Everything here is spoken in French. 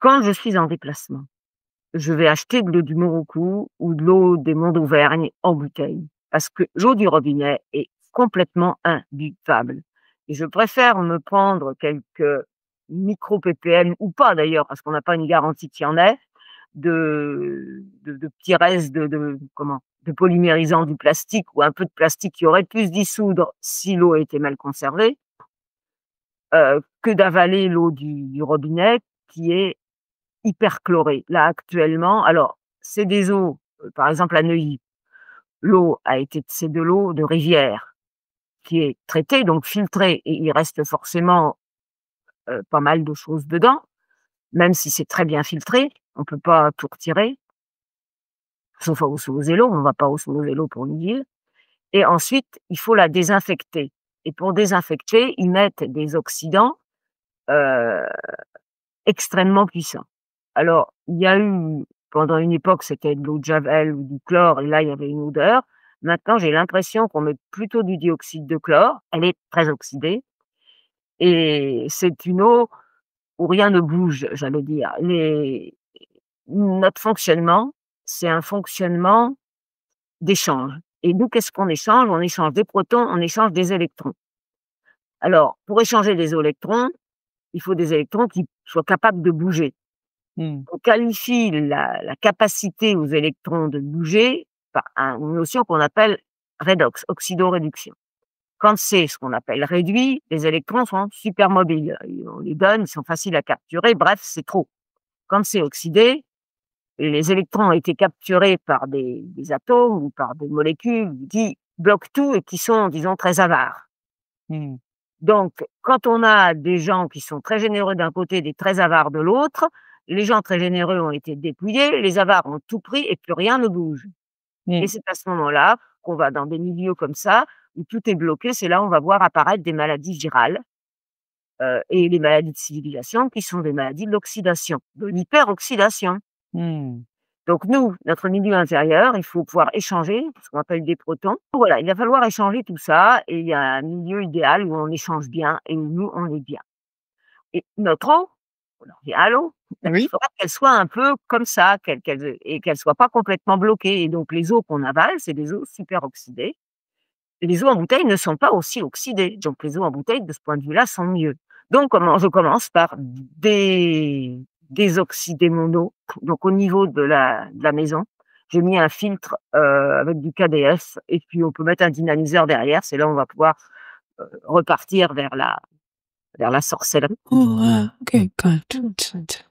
Quand je suis en déplacement, je vais acheter de l'eau du Morocco ou de l'eau des monts d'Auvergne en bouteille, parce que l'eau du robinet est complètement imbuvable et je préfère me prendre quelques micro ppm ou pas d'ailleurs, parce qu'on n'a pas une garantie qu'il y en ait, de petits restes de polymérisant du plastique ou un peu de plastique qui aurait pu se dissoudre si l'eau était mal conservée, que d'avaler l'eau du robinet qui est hyper chlorée. Là, actuellement, alors c'est des eaux, par exemple à Neuilly, l'eau a été c'est de l'eau de rivière qui est traitée, donc filtrée et il reste forcément, pas mal de choses dedans, même si c'est très bien filtré, on peut pas tout retirer, sauf à Ossau-Zélo, on va pas à Ossau-Zélo pour le dire. Et ensuite, il faut la désinfecter et pour désinfecter, ils mettent des oxydants, heu, extrêmement puissants. Alors, il y a eu pendant une époque, c'était de l'eau de Javel ou du chlore et là, il y avait une odeur. Maintenant, j'ai l'impression qu'on met plutôt du dioxyde de chlore, elle est très oxydée et c'est une eau où rien ne bouge, j'allais dire. Les Notre fonctionnement, c'est un fonctionnement d'échange et nous, qu'est-ce qu'on échange? On échange des protons, on échange des électrons. Alors, pour échanger des électrons, il faut des électrons qui soient capables de bouger. Mmh. On qualifie la capacité aux électrons de bouger par une notion qu'on appelle redox, oxydoréduction. Quand c'est ce qu'on appelle réduit, les électrons sont super mobiles. On les donne, ils sont faciles à capturer, bref, c'est trop. Quand c'est oxydé, les électrons ont été capturés par des atomes ou par des molécules qui bloquent tout et qui sont, disons, très avares. Mmh. Donc, quand on a des gens qui sont très généreux d'un côté, des très avares de l'autre, les gens très généreux ont été dépouillés, les avares ont tout pris et plus rien ne bouge. Et Mmh. c'est à ce moment-là qu'on va dans des milieux comme ça, où tout est bloqué, c'est là où on va voir apparaître des maladies virales, et les maladies de civilisation qui sont des maladies de l'oxydation, de l'hyperoxydation. Mmh. Donc nous, notre milieu intérieur, il faut pouvoir échanger, ce qu'on appelle des protons. Voilà, il va falloir échanger tout ça et il y a un milieu idéal où on échange bien et où nous, on est bien. Et notre eau, on en revient à l'eau, il Oui. faudra qu'elle soit un peu comme ça, qu'elle soit pas complètement bloquée et donc les eaux qu'on avale, c'est des eaux super oxydées et les eaux en bouteille ne sont pas aussi oxydées. Donc les eaux en bouteille, de ce point de vue-là, sont mieux. Donc je commence par désoxyder mon eau. Donc au niveau de la maison, j'ai mis un filtre, avec du KDF et puis on peut mettre un dynamiseur derrière. C'est là où on va pouvoir, repartir vers la sorcellerie. Oh, OK, got it.